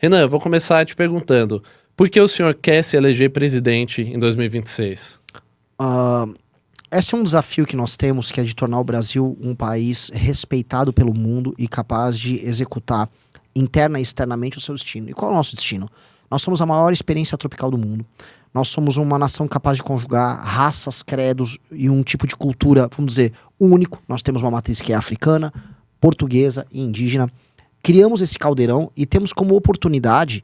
Renan, eu vou começar te perguntando, por que o senhor quer se eleger presidente em 2026? Esse é um desafio que nós temos, que é de tornar o Brasil um país respeitado pelo mundo e capaz de executar interna e externamente o seu destino. E qual é o nosso destino? Nós somos a maior experiência tropical do mundo. Nós somos uma nação capaz de conjugar raças, credos e um tipo de cultura, vamos dizer, único. Nós temos uma matriz que é africana, portuguesa e indígena. Criamos esse caldeirão e temos como oportunidade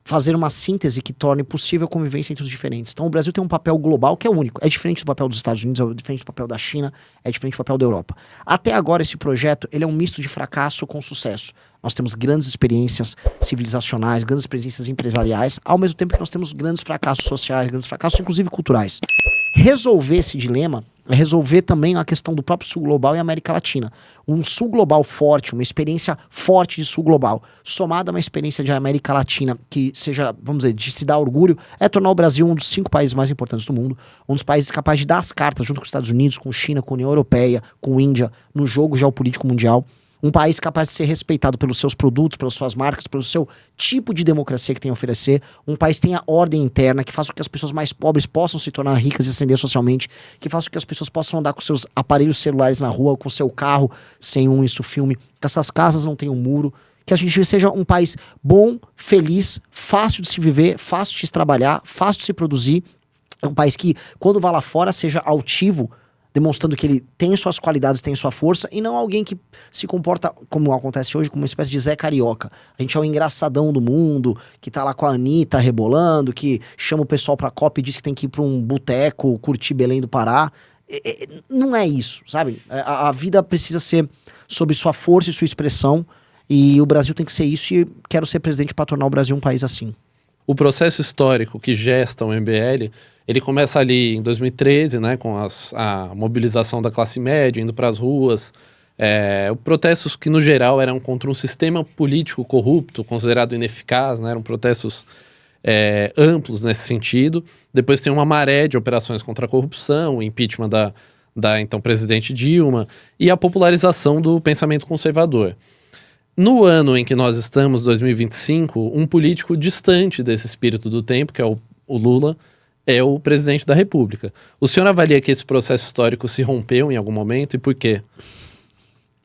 fazer uma síntese que torne possível a convivência entre os diferentes. Então o Brasil tem um papel global que é único. É diferente do papel dos Estados Unidos, é diferente do papel da China, é diferente do papel da Europa. Até agora esse projeto ele é um misto de fracasso com sucesso. Nós temos grandes experiências civilizacionais, grandes experiências empresariais, ao mesmo tempo que nós temos grandes fracassos sociais, grandes fracassos inclusive culturais. Resolver esse dilema é resolver também a questão do próprio Sul Global e América Latina. Um Sul Global forte, uma experiência forte de Sul Global, somada a uma experiência de América Latina que seja, vamos dizer, de se dar orgulho, é tornar o Brasil um dos 5 países mais importantes do mundo, um dos países capazes de dar as cartas junto com os Estados Unidos, com China, com a União Europeia, com a Índia, no jogo geopolítico mundial. Um país capaz de ser respeitado pelos seus produtos, pelas suas marcas, pelo seu tipo de democracia que tem a oferecer. Um país que tenha ordem interna, que faça com que as pessoas mais pobres possam se tornar ricas e ascender socialmente, que faça com que as pessoas possam andar com seus aparelhos celulares na rua, com seu carro sem um filme, que essas casas não tenham muro, que a gente seja um país bom, feliz, fácil de se viver, fácil de se trabalhar, fácil de se produzir. É um país que, quando vá lá fora, seja altivo, demonstrando que ele tem suas qualidades, tem sua força, e não alguém que se comporta, como acontece hoje, como uma espécie de Zé Carioca. A gente é o engraçadão do mundo, que tá lá com a Anitta rebolando, que chama o pessoal pra Copa e diz que tem que ir pra um boteco, curtir Belém do Pará. Não é isso, sabe? A vida precisa ser sob sua força e sua expressão, e o Brasil tem que ser isso, e quero ser presidente para tornar o Brasil um país assim. O processo histórico que gesta o MBL, ele começa ali em 2013, né, com a mobilização da classe média, indo para as ruas, protestos que, no geral, eram contra um sistema político corrupto, considerado ineficaz, né, eram protestos amplos nesse sentido. Depois tem uma maré de operações contra a corrupção, o impeachment da então presidente Dilma e a popularização do pensamento conservador. No ano em que nós estamos, 2025, um político distante desse espírito do tempo, que é o Lula, é o presidente da República. O senhor avalia que esse processo histórico se rompeu em algum momento e por quê?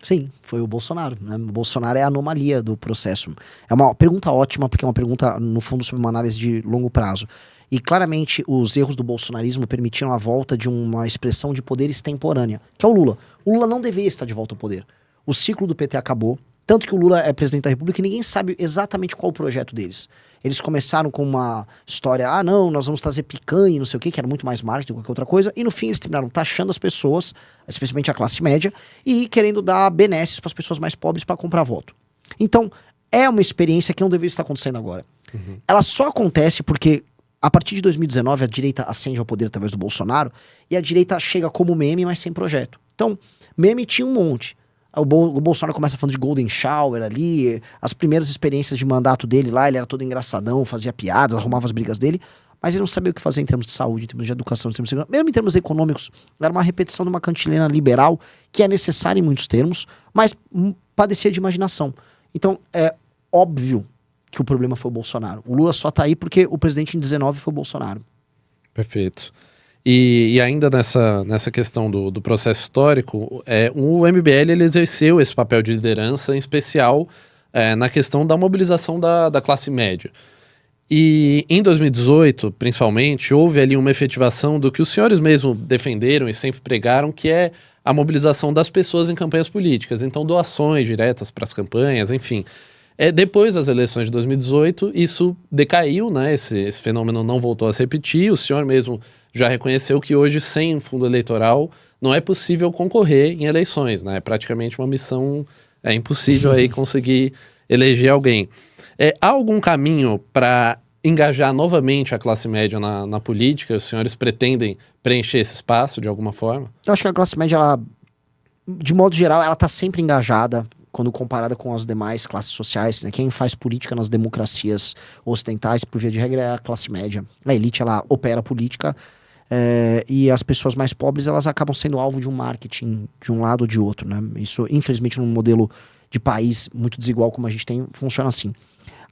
Sim, foi o Bolsonaro, né? O Bolsonaro é a anomalia do processo. É uma pergunta ótima, porque é uma pergunta, no fundo, sobre uma análise de longo prazo. E claramente os erros do bolsonarismo permitiram a volta de uma expressão de poder extemporânea, que é o Lula. O Lula não deveria estar de volta ao poder. O ciclo do PT acabou, tanto que o Lula é presidente da República e ninguém sabe exatamente qual o projeto deles. Eles começaram com uma história, não, nós vamos trazer picanha e não sei o que era muito mais marketing do que qualquer outra coisa, e no fim eles terminaram taxando as pessoas, especialmente a classe média, e querendo dar benesses para as pessoas mais pobres para comprar voto. Então, é uma experiência que não deveria estar acontecendo agora. Uhum. Ela só acontece porque, a partir de 2019, a direita ascende ao poder através do Bolsonaro, e a direita chega como meme, mas sem projeto. Então, meme tinha um monte. O Bolsonaro começa falando de Golden Shower ali, as primeiras experiências de mandato dele lá, ele era todo engraçadão, fazia piadas, arrumava as brigas dele, mas ele não sabia o que fazer em termos de saúde, em termos de educação, em termos de segurança, mesmo em termos econômicos. Era uma repetição de uma cantilena liberal, que é necessária em muitos termos, mas padecia de imaginação. Então, é óbvio que o problema foi o Bolsonaro. O Lula só tá aí porque o presidente em 19 foi o Bolsonaro. Perfeito. E ainda nessa questão do processo histórico, o MBL ele exerceu esse papel de liderança, em especial na questão da mobilização da classe média. E em 2018, principalmente, houve ali uma efetivação do que os senhores mesmo defenderam e sempre pregaram, que é a mobilização das pessoas em campanhas políticas. Então, doações diretas para as campanhas, enfim. Depois das eleições de 2018, isso decaiu, né? Esse fenômeno não voltou a se repetir. O senhor mesmo já reconheceu que hoje, sem fundo eleitoral, não é possível concorrer em eleições, né? É praticamente uma missão impossível aí conseguir eleger alguém. Há algum caminho para engajar novamente a classe média na política? Os senhores pretendem preencher esse espaço de alguma forma? Eu acho que a classe média, ela, de modo geral, ela está sempre engajada quando comparada com as demais classes sociais, né? Quem faz política nas democracias ocidentais, por via de regra, é a classe média. A elite, ela opera política, e as pessoas mais pobres, elas acabam sendo alvo de um marketing de um lado ou de outro, né? Isso, infelizmente, num modelo de país muito desigual como a gente tem, funciona assim.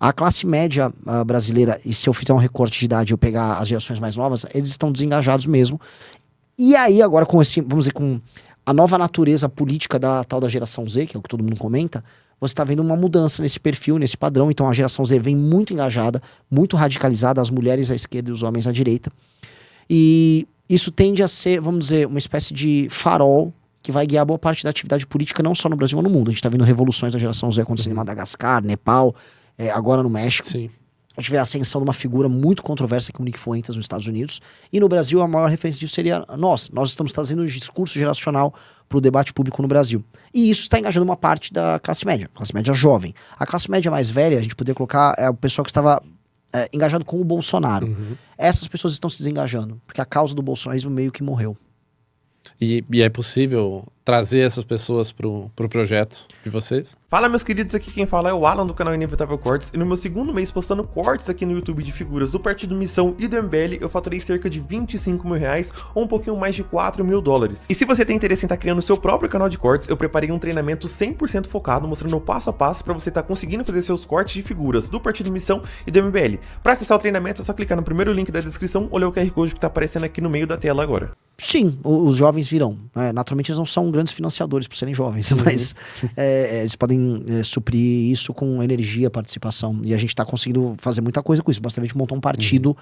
A classe média brasileira, e se eu fizer um recorte de idade e eu pegar as gerações mais novas, eles estão desengajados mesmo. E aí agora com esse, vamos dizer, com a nova natureza política da tal da geração Z, que é o que todo mundo comenta, você está vendo uma mudança nesse perfil, nesse padrão. Então a geração Z vem muito engajada, muito radicalizada, as mulheres à esquerda e os homens à direita. E isso tende a ser, vamos dizer, uma espécie de farol que vai guiar boa parte da atividade política, não só no Brasil, mas no mundo. A gente está vendo revoluções da geração Z acontecendo em Madagascar, Nepal, agora no México. Sim. A gente vê a ascensão de uma figura muito controversa que é o Nick Fuentes nos Estados Unidos. E no Brasil, a maior referência disso seria nós. Nós estamos trazendo um discurso geracional para o debate público no Brasil. E isso está engajando uma parte da classe média jovem. A classe média mais velha, a gente poderia colocar, é o pessoal que estava engajado com o Bolsonaro. Essas pessoas estão se desengajando, porque a causa do bolsonarismo meio que morreu. E é possível trazer essas pessoas pro projeto de vocês? Fala, meus queridos, aqui quem fala é o Alan do canal Inevitável Cortes, e no meu segundo mês postando cortes aqui no YouTube de figuras do Partido Missão e do MBL, eu faturei cerca de 25 mil reais, ou um pouquinho mais de 4 mil dólares. E se você tem interesse em estar criando o seu próprio canal de cortes, eu preparei um treinamento 100% focado, mostrando o passo a passo para você estar conseguindo fazer seus cortes de figuras do Partido Missão e do MBL. Para acessar o treinamento é só clicar no primeiro link da descrição ou ler o QR Code que está aparecendo aqui no meio da tela agora. Sim, os jovens virão. Naturalmente eles não são grandes financiadores por serem jovens, mas eles podem suprir isso com energia, participação. E a gente está conseguindo fazer muita coisa com isso. Basta a gente montar um partido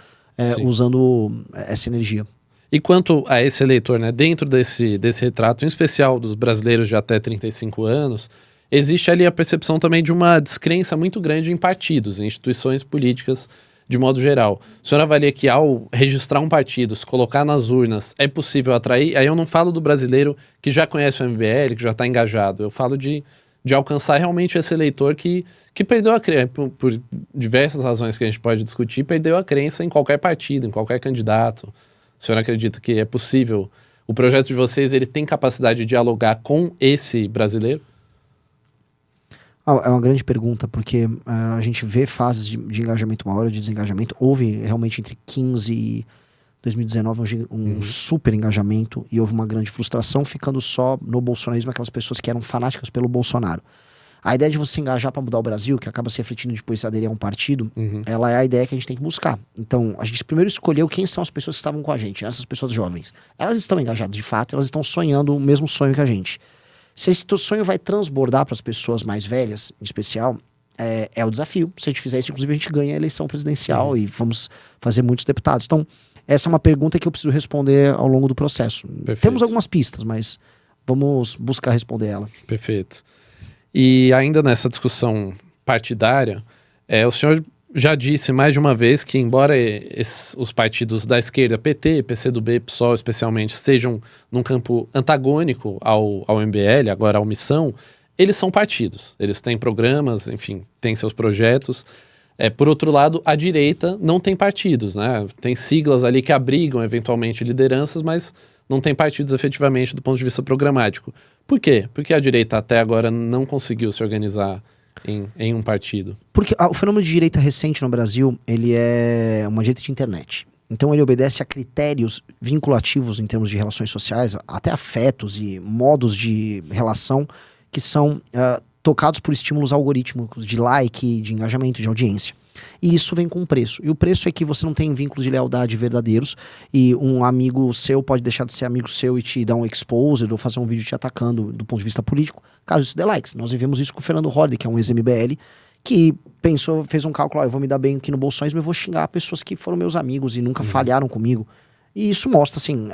usando essa energia. E quanto a esse eleitor, né, dentro desse retrato, em especial dos brasileiros de até 35 anos, existe ali a percepção também de uma descrença muito grande em partidos, em instituições políticas de modo geral. O senhor avalia que ao registrar um partido, se colocar nas urnas, é possível atrair? Aí eu não falo do brasileiro que já conhece o MBL, que já está engajado. Eu falo de alcançar realmente esse eleitor que perdeu a crença, por diversas razões que a gente pode discutir, perdeu a crença em qualquer partido, em qualquer candidato. O senhor acredita que é possível? O projeto de vocês, ele tem capacidade de dialogar com esse brasileiro? É uma grande pergunta, porque a gente vê fases de engajamento maior ou de desengajamento. Houve realmente entre 15 e 2019 um super engajamento, e houve uma grande frustração ficando só no bolsonarismo, aquelas pessoas que eram fanáticas pelo Bolsonaro. A ideia de você engajar para mudar o Brasil, que acaba se refletindo depois aderir a um partido, ela é a ideia que a gente tem que buscar. Então, a gente primeiro escolheu quem são as pessoas que estavam com a gente, essas pessoas jovens. Elas estão engajadas de fato, elas estão sonhando o mesmo sonho que a gente. Se esse teu sonho vai transbordar para as pessoas mais velhas, em especial, é o desafio. Se a gente fizer isso, inclusive, a gente ganha a eleição presidencial e vamos fazer muitos deputados. Então, essa é uma pergunta que eu preciso responder ao longo do processo. Perfeito. Temos algumas pistas, mas vamos buscar responder ela. Perfeito. E ainda nessa discussão partidária, o senhor já disse mais de uma vez que, embora os partidos da esquerda, PT, PCdoB, PSOL especialmente, estejam num campo antagônico ao MBL, agora ao Missão, eles são partidos. Eles têm programas, enfim, têm seus projetos. Por outro lado, a direita não tem partidos, né? Tem siglas ali que abrigam, eventualmente, lideranças, mas não tem partidos efetivamente do ponto de vista programático. Por quê? Porque a direita até agora não conseguiu se organizar em um partido. Porque o fenômeno de direita recente no Brasil, ele é uma direita de internet. Então ele obedece a critérios vinculativos em termos de relações sociais, até afetos e modos de relação que são tocados por estímulos algorítmicos de like, de engajamento, de audiência. E isso vem com um preço. E o preço é que você não tem vínculos de lealdade verdadeiros, e um amigo seu pode deixar de ser amigo seu e te dar um exposed ou fazer um vídeo te atacando do ponto de vista político, caso isso dê likes. Nós vivemos isso com o Fernando Holliday, que é um ex-MBL, que fez um cálculo, eu vou me dar bem aqui no bolsonarismo, eu vou xingar pessoas que foram meus amigos e nunca falharam comigo. E isso mostra, assim,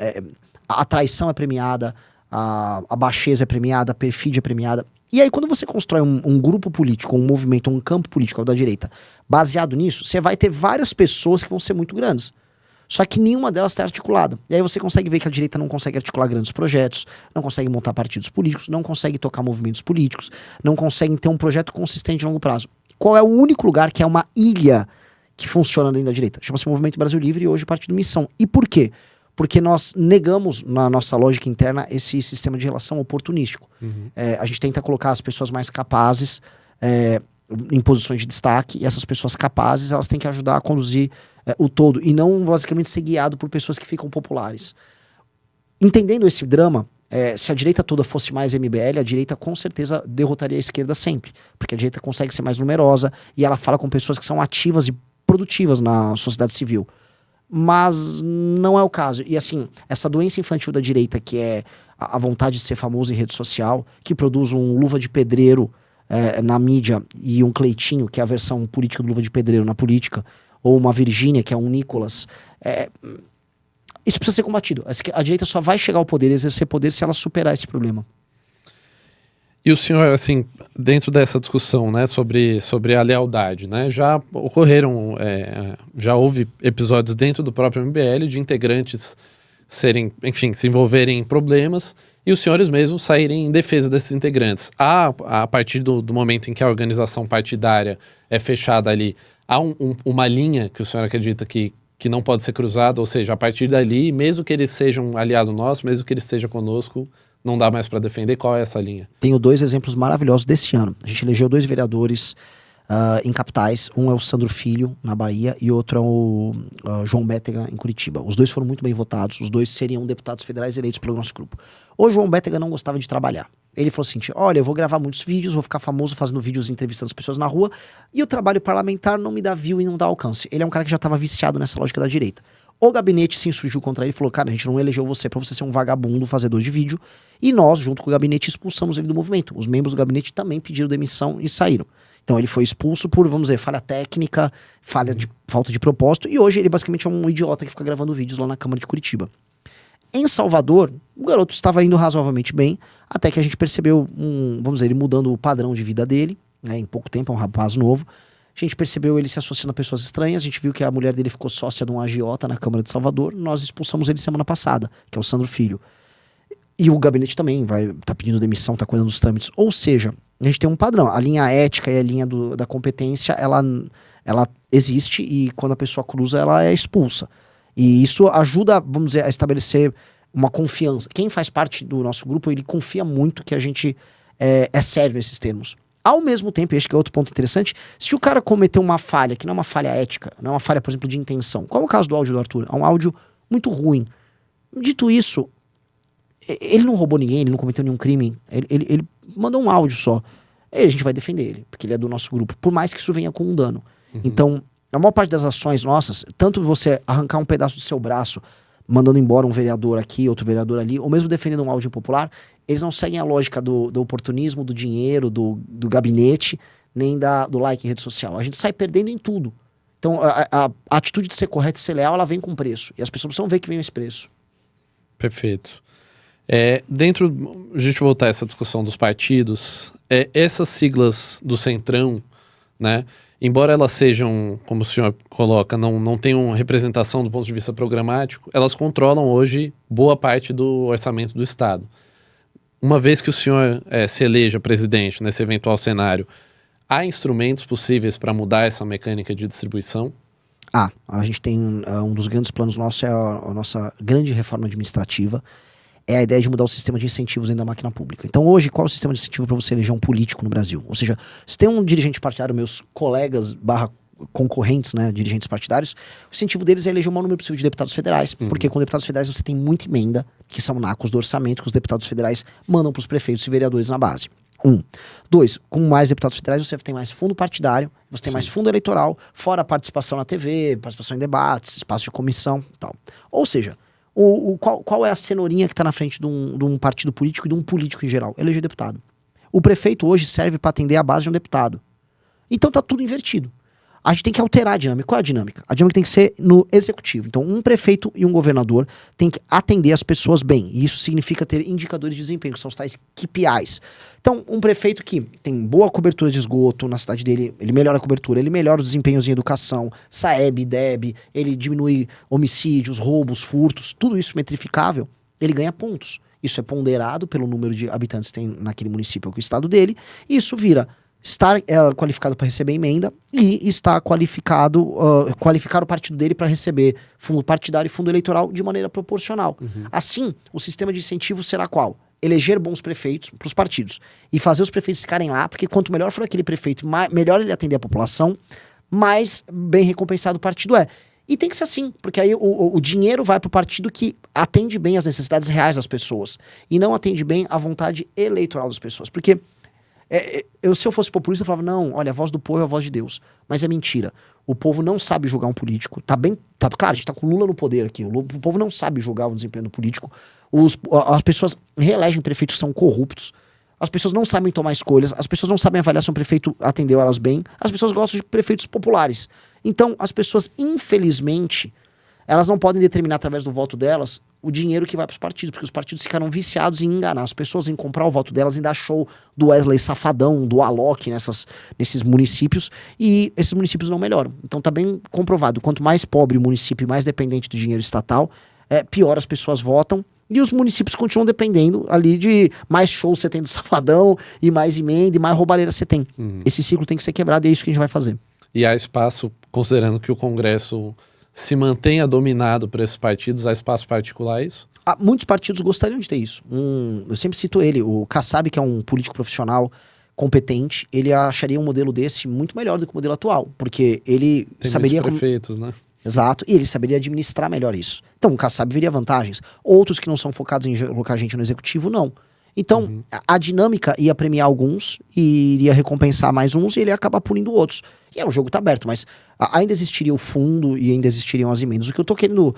a traição é premiada, a baixeza é premiada, a perfídia é premiada. E aí, quando você constrói um grupo político, um movimento, um campo político da direita, baseado nisso, você vai ter várias pessoas que vão ser muito grandes. Só que nenhuma delas está articulada. E aí você consegue ver que a direita não consegue articular grandes projetos, não consegue montar partidos políticos, não consegue tocar movimentos políticos, não consegue ter um projeto consistente a longo prazo. Qual é o único lugar que é uma ilha que funciona dentro da direita? Chama-se Movimento Brasil Livre e hoje Partido Missão. E por quê? Porque nós negamos, na nossa lógica interna, esse sistema de relação oportunístico. A gente tenta colocar as pessoas mais capazes em posições de destaque, e essas pessoas capazes, elas têm que ajudar a conduzir o todo, e não basicamente ser guiado por pessoas que ficam populares. Entendendo esse drama, Se a direita toda fosse mais MBL, a direita com certeza derrotaria a esquerda sempre. Porque a direita consegue ser mais numerosa e ela fala com pessoas que são ativas e produtivas na sociedade civil. Mas não é o caso. E assim, essa doença infantil da direita, que é a vontade de ser famoso em rede social, que produz um Luva de Pedreiro na mídia e um Cleitinho, que é a versão política do Luva de Pedreiro na política, ou uma Virgínia, que é um Nicolas, isso precisa ser combatido. A direita só vai chegar ao poder, exercer poder, se ela superar esse problema. E o senhor, assim, dentro dessa discussão, né, sobre a lealdade, né, já ocorreram, já houve episódios dentro do próprio MBL de integrantes se envolverem em problemas e os senhores mesmos saírem em defesa desses integrantes. A partir do momento em que a organização partidária é fechada ali, há uma linha que o senhor acredita que não pode ser cruzada, ou seja, a partir dali, mesmo que eles sejam um aliado nosso, mesmo que ele esteja conosco, não dá mais para defender? Qual é essa linha? Tenho 2 exemplos maravilhosos desse ano. A gente elegeu 2 vereadores em capitais. Um é o Sandro Filho, na Bahia, e outro é o João Bétega, em Curitiba. Os 2 foram muito bem votados. Os 2 seriam deputados federais eleitos pelo nosso grupo. O João Bétega não gostava de trabalhar. Ele falou assim, olha, eu vou gravar muitos vídeos, vou ficar famoso fazendo vídeos entrevistando as pessoas na rua, e o trabalho parlamentar não me dá view e não dá alcance. Ele é um cara que já estava viciado nessa lógica da direita. O gabinete se insurgiu contra ele e falou, cara, a gente não elegeu você pra você ser um vagabundo, fazedor de vídeo. E nós, junto com o gabinete, expulsamos ele do movimento. Os membros do gabinete também pediram demissão e saíram. Então ele foi expulso por, vamos dizer, falha técnica, falta de propósito. E hoje ele basicamente é um idiota que fica gravando vídeos lá na Câmara de Curitiba. Em Salvador, o garoto estava indo razoavelmente bem, até que a gente percebeu, vamos dizer, ele mudando o padrão de vida dele, né, em pouco tempo, é um rapaz novo. A gente percebeu ele se associando a pessoas estranhas, a gente viu que a mulher dele ficou sócia de um agiota na Câmara de Salvador, nós expulsamos ele semana passada, que é o Sandro Filho. E o gabinete também tá pedindo demissão, tá cuidando dos trâmites. Ou seja, a gente tem um padrão, a linha ética e a linha da competência, ela existe e quando a pessoa cruza, ela é expulsa. E isso ajuda, vamos dizer, a estabelecer uma confiança. Quem faz parte do nosso grupo, ele confia muito que a gente é sério nesses termos. Ao mesmo tempo, e acho que é outro ponto interessante, se o cara cometeu uma falha, que não é uma falha ética, não é uma falha, por exemplo, de intenção, como é o caso do áudio do Arthur, é um áudio muito ruim. Dito isso, ele não roubou ninguém, ele não cometeu nenhum crime, ele mandou um áudio só. E a gente vai defender ele, porque ele é do nosso grupo, por mais que isso venha com um dano. Uhum. Então, a maior parte das ações nossas, tanto você arrancar um pedaço do seu braço, mandando embora um vereador aqui, outro vereador ali, ou mesmo defendendo um áudio impopular, eles não seguem a lógica do oportunismo, do dinheiro, do gabinete, nem do like em rede social. A gente sai perdendo em tudo. Então, a atitude de ser correto e ser leal, ela vem com preço. E as pessoas precisam ver que vem esse preço. Perfeito. Dentro, a gente voltar a essa discussão dos partidos, essas siglas do Centrão, né, embora elas sejam, como o senhor coloca, não tenham representação do ponto de vista programático, elas controlam hoje boa parte do orçamento do Estado. Uma vez que o senhor se eleja presidente nesse eventual cenário, há instrumentos possíveis para mudar essa mecânica de distribuição? A gente tem um dos grandes planos nossos, é a nossa grande reforma administrativa, é a ideia de mudar o sistema de incentivos dentro da máquina pública. Então hoje, qual é o sistema de incentivo para você eleger um político no Brasil? Ou seja, se tem um dirigente partidário, meus colegas concorrentes, né, dirigentes partidários, o incentivo deles é eleger o maior número possível de deputados federais, porque com deputados federais você tem muita emenda, que são nacos do orçamento, que os deputados federais mandam para os prefeitos e vereadores na base. 2, com mais deputados federais você tem mais fundo partidário, você tem mais fundo eleitoral, fora a participação na TV, participação em debates, espaço de comissão e tal. Ou seja, qual é a cenourinha que está na frente de um partido político e de um político em geral? Eleger deputado. O prefeito hoje serve para atender a base de um deputado. Então tá tudo invertido. A gente tem que alterar a dinâmica. Qual é a dinâmica? A dinâmica tem que ser no executivo. Então, um prefeito e um governador tem que atender as pessoas bem. E isso significa ter indicadores de desempenho, que são os tais KPIs. Então, um prefeito que tem boa cobertura de esgoto na cidade dele, ele melhora a cobertura, ele melhora os desempenhos em educação, SAEB, DEB, ele diminui homicídios, roubos, furtos, tudo isso metrificável, ele ganha pontos. Isso é ponderado pelo número de habitantes que tem naquele município, que é o estado dele, e isso vira estar qualificado para receber emenda e estar qualificar o partido dele para receber fundo partidário e fundo eleitoral de maneira proporcional. Assim, o sistema de incentivo será qual? Eleger bons prefeitos para os partidos e fazer os prefeitos ficarem lá, porque quanto melhor for aquele prefeito, melhor ele atender a população, mais bem recompensado o partido é. E tem que ser assim, porque aí o dinheiro vai pro partido que atende bem as necessidades reais das pessoas e não atende bem a vontade eleitoral das pessoas. Porque se eu fosse populista, eu falava, não, olha, a voz do povo é a voz de Deus. Mas é mentira. O povo não sabe julgar um político. Claro, a gente tá com o Lula no poder aqui. O povo não sabe julgar o desempenho do político. As pessoas reelegem prefeitos que são corruptos. As pessoas não sabem tomar escolhas. As pessoas não sabem avaliar se um prefeito atendeu elas bem. As pessoas gostam de prefeitos populares. Então, as pessoas, infelizmente, elas não podem determinar através do voto delas o dinheiro que vai para os partidos, porque os partidos ficaram viciados em enganar as pessoas, em comprar o voto delas, em dar show do Wesley Safadão, do Alok nesses municípios, e esses municípios não melhoram. Então tá bem comprovado, quanto mais pobre o município e mais dependente do dinheiro estatal, pior as pessoas votam, e os municípios continuam dependendo ali de mais shows você tem do Safadão, e mais emenda, e mais roubalheira você tem. Esse ciclo tem que ser quebrado, e é isso que a gente vai fazer. E há espaço, considerando que o Congresso se mantenha dominado por esses partidos, há espaço particular, é isso? Muitos partidos gostariam de ter isso. Eu sempre cito ele, o Kassab, que é um político profissional competente, ele acharia um modelo desse muito melhor do que o modelo atual, porque ele Tem saberia... muitos prefeitos, né? Exato, e ele saberia administrar melhor isso. Então o Kassab veria vantagens. Outros que não são focados em colocar gente no executivo, não. Então, a dinâmica ia premiar alguns e iria recompensar mais uns e ele ia acabar punindo outros. E o jogo tá aberto, mas ainda existiria o fundo e ainda existiriam as emendas. O que eu tô querendo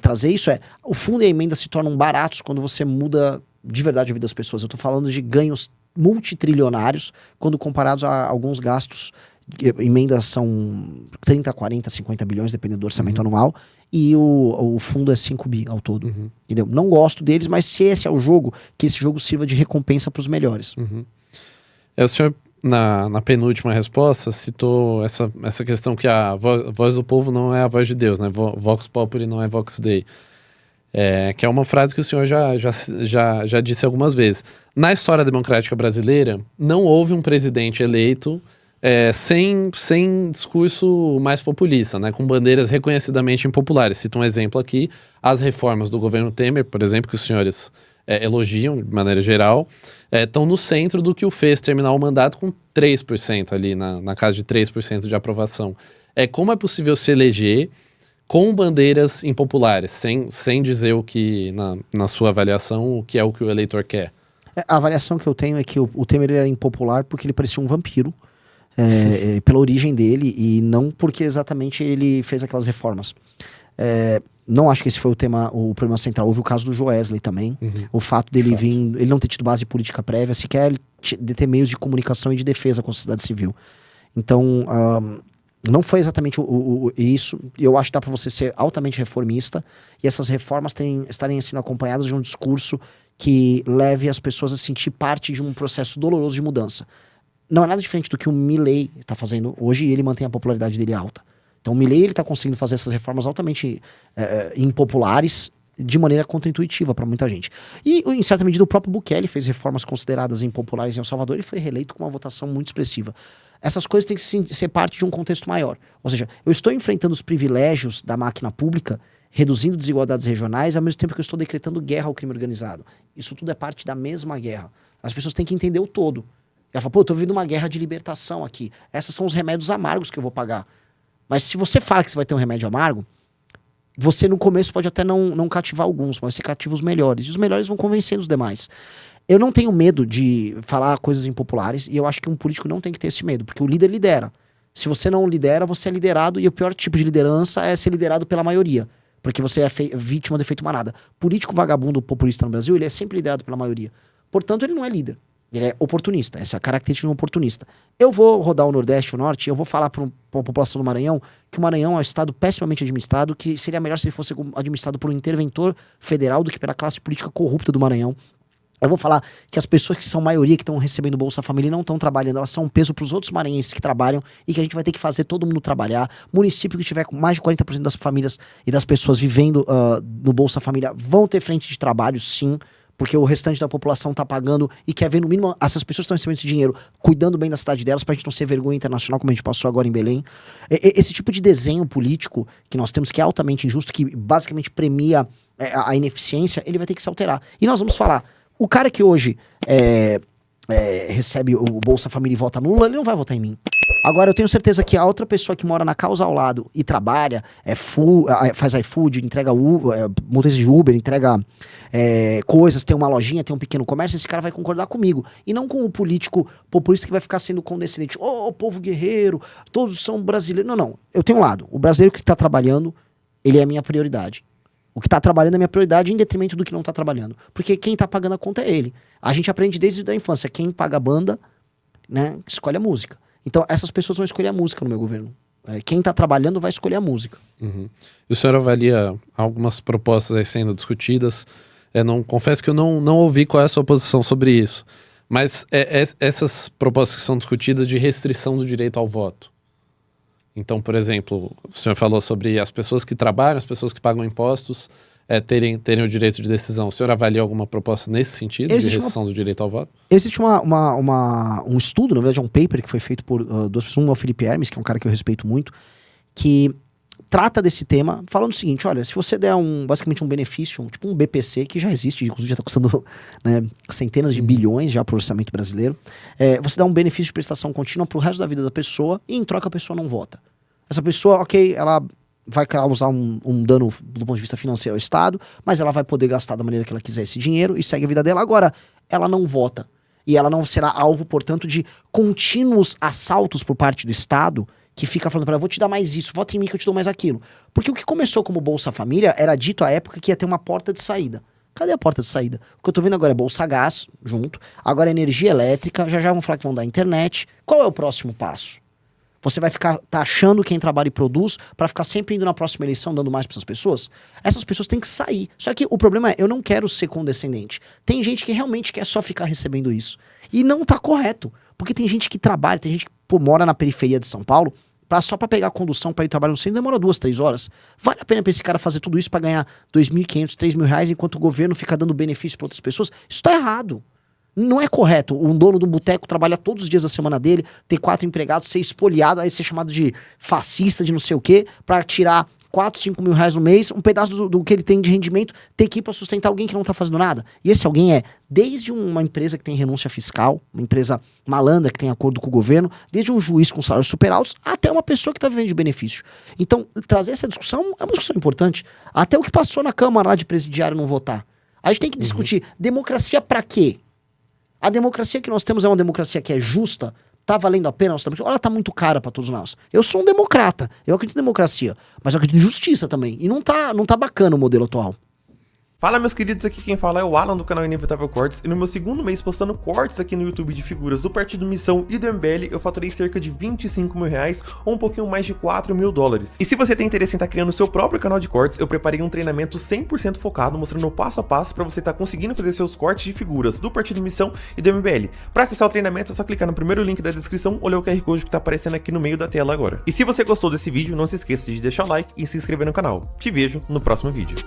trazer isso o fundo e a emenda se tornam baratos quando você muda de verdade a vida das pessoas. Eu tô falando de ganhos multitrilionários quando comparados a alguns gastos. Emendas são 30, 40, 50 bilhões, dependendo do orçamento anual, e o fundo é 5 bi ao todo. Entendeu? Não gosto deles, mas se esse é o jogo, que esse jogo sirva de recompensa para os melhores. O senhor, na penúltima resposta, citou essa questão que a voz do povo não é a voz de Deus, né? Vox Populi não é Vox Dei. Que é uma frase que o senhor já disse algumas vezes. Na história democrática brasileira, não houve um presidente eleito sem discurso mais populista, né, com bandeiras reconhecidamente impopulares. Cito um exemplo aqui, as reformas do governo Temer, por exemplo, que os senhores elogiam de maneira geral, estão no centro do que o fez terminar o mandato com 3% ali, na casa de 3% de aprovação. Como é possível se eleger com bandeiras impopulares, sem dizer o que, na sua avaliação, o que é o que o eleitor quer? A avaliação que eu tenho é que o Temer era impopular porque ele parecia um vampiro, pela origem dele e não porque exatamente ele fez aquelas reformas. Não acho que esse foi o problema central. Houve o caso do Joesley também. O fato dele ele não ter tido base política prévia, sequer de ter meios de comunicação e de defesa com a sociedade civil. Então, não foi exatamente isso. Eu acho que dá para você ser altamente reformista e essas reformas estarem sendo acompanhadas de um discurso que leve as pessoas a sentir parte de um processo doloroso de mudança. Não é nada diferente do que o Milei está fazendo hoje e ele mantém a popularidade dele alta. Então o Milei está conseguindo fazer essas reformas altamente impopulares de maneira contraintuitiva para muita gente. E, em certa medida, o próprio Bukele fez reformas consideradas impopulares em El Salvador e foi reeleito com uma votação muito expressiva. Essas coisas têm que ser parte de um contexto maior. Ou seja, eu estou enfrentando os privilégios da máquina pública, reduzindo desigualdades regionais, ao mesmo tempo que eu estou decretando guerra ao crime organizado. Isso tudo é parte da mesma guerra. As pessoas têm que entender o todo. Ela fala, eu tô vivendo uma guerra de libertação aqui. Esses são os remédios amargos que eu vou pagar. Mas se você fala que você vai ter um remédio amargo, você no começo pode até não cativar alguns, mas você cativa os melhores. E os melhores vão convencendo os demais. Eu não tenho medo de falar coisas impopulares e eu acho que um político não tem que ter esse medo, porque o líder lidera. Se você não lidera, você é liderado e o pior tipo de liderança é ser liderado pela maioria, porque você é vítima do efeito manada. Político vagabundo populista no Brasil, ele é sempre liderado pela maioria. Portanto, ele não é líder. Ele é oportunista, essa é a característica de um oportunista. Eu vou rodar o Nordeste e o Norte, eu vou falar para a população do Maranhão que o Maranhão é um estado pessimamente administrado, que seria melhor se ele fosse administrado por um interventor federal do que pela classe política corrupta do Maranhão. Eu vou falar que as pessoas que são maioria, que estão recebendo Bolsa Família, não estão trabalhando, elas são um peso para os outros maranhenses que trabalham e que a gente vai ter que fazer todo mundo trabalhar. Município que tiver com mais de 40% das famílias e das pessoas vivendo no Bolsa Família vão ter frente de trabalho, sim, porque o restante da população está pagando e quer ver, no mínimo, essas pessoas que estão recebendo esse dinheiro cuidando bem da cidade delas, pra gente não ser vergonha internacional, como a gente passou agora em Belém. Esse tipo de desenho político que nós temos, que é altamente injusto, que basicamente premia a ineficiência, ele vai ter que se alterar. E nós vamos falar, o cara que hoje recebe o Bolsa Família e vota no Lula, ele não vai votar em mim. Agora, eu tenho certeza que a outra pessoa que mora na causa ao lado e trabalha, faz iFood, entrega motorista de Uber, entrega coisas, tem uma lojinha, tem um pequeno comércio, esse cara vai concordar comigo. E não com o político populista que vai ficar sendo condescendente. Povo guerreiro, todos são brasileiros. Não. Eu tenho um lado. O brasileiro que está trabalhando, ele é a minha prioridade. O que está trabalhando é minha prioridade em detrimento do que não está trabalhando. Porque quem está pagando a conta é ele. A gente aprende desde a infância. Quem paga a banda, né, escolhe a música. Então, essas pessoas vão escolher a música no meu governo. Quem está trabalhando vai escolher a música. Uhum. E o senhor avalia algumas propostas aí sendo discutidas. Confesso que eu não ouvi qual é a sua posição sobre isso. Mas essas propostas que são discutidas de restrição do direito ao voto. Então, por exemplo, o senhor falou sobre as pessoas que trabalham, as pessoas que pagam impostos, terem o direito de decisão. O senhor avalia alguma proposta nesse sentido, de restrição do direito ao voto? Existe um estudo, na verdade é um paper que foi feito por duas pessoas, um é o Felipe Hermes, que é um cara que eu respeito muito, que trata desse tema, falando o seguinte, olha, se você der basicamente um benefício, tipo um BPC, que já existe, inclusive já está custando, né, centenas de bilhões já para o orçamento brasileiro, você dá um benefício de prestação contínua para o resto da vida da pessoa e em troca a pessoa não vota. Essa pessoa, ok, ela vai causar um dano do ponto de vista financeiro ao Estado, mas ela vai poder gastar da maneira que ela quiser esse dinheiro e segue a vida dela. Agora, ela não vota. E ela não será alvo, portanto, de contínuos assaltos por parte do Estado, que fica falando para ela, vou te dar mais isso, vota em mim que eu te dou mais aquilo. Porque o que começou como Bolsa Família era dito à época que ia ter uma porta de saída. Cadê a porta de saída? O que eu tô vendo agora é Bolsa Gás, junto, agora é energia elétrica, já vão falar que vão dar internet. Qual é o próximo passo? Você vai ficar taxando quem trabalha e produz para ficar sempre indo na próxima eleição dando mais para essas pessoas? Essas pessoas têm que sair. Só que o problema é, eu não quero ser condescendente. Tem gente que realmente quer só ficar recebendo isso. E não tá correto. Porque tem gente que trabalha, tem gente que mora na periferia de São Paulo, só para pegar a condução para ir trabalhar no centro demora 2, 3 horas. Vale a pena para esse cara fazer tudo isso para ganhar R$2.500, R$3.000 enquanto o governo fica dando benefício para outras pessoas? Isso tá errado. Não é correto um dono de um boteco trabalhar todos os dias da semana dele, ter 4 empregados, ser espoliado, aí ser chamado de fascista, de não sei o quê, pra tirar 4, 5 mil reais no mês, um pedaço do que ele tem de rendimento, ter que ir pra sustentar alguém que não tá fazendo nada. E esse alguém desde uma empresa que tem renúncia fiscal, uma empresa malandra que tem acordo com o governo, desde um juiz com salários super altos, até uma pessoa que tá vivendo de benefício. Então, trazer essa discussão é uma discussão importante. Até o que passou na Câmara lá de presidiário não votar. A gente tem que discutir democracia pra quê? A democracia que nós temos é uma democracia que é justa? Tá valendo a pena? Olha, tá muito cara pra todos nós. Eu sou um democrata, eu acredito em democracia, mas eu acredito em justiça também. E não tá bacana o modelo atual. Fala, meus queridos, aqui quem fala é o Alan do canal Inevitável Cortes, e no meu segundo mês postando cortes aqui no YouTube de figuras do Partido Missão e do MBL, eu faturei cerca de R$25.000 ou um pouquinho mais de $4.000. E se você tem interesse em estar criando o seu próprio canal de cortes, eu preparei um treinamento 100% focado, mostrando o passo a passo para você estar conseguindo fazer seus cortes de figuras do Partido Missão e do MBL. Para acessar o treinamento é só clicar no primeiro link da descrição ou ler o QR Code que tá aparecendo aqui no meio da tela agora. E se você gostou desse vídeo, não se esqueça de deixar o like e se inscrever no canal. Te vejo no próximo vídeo.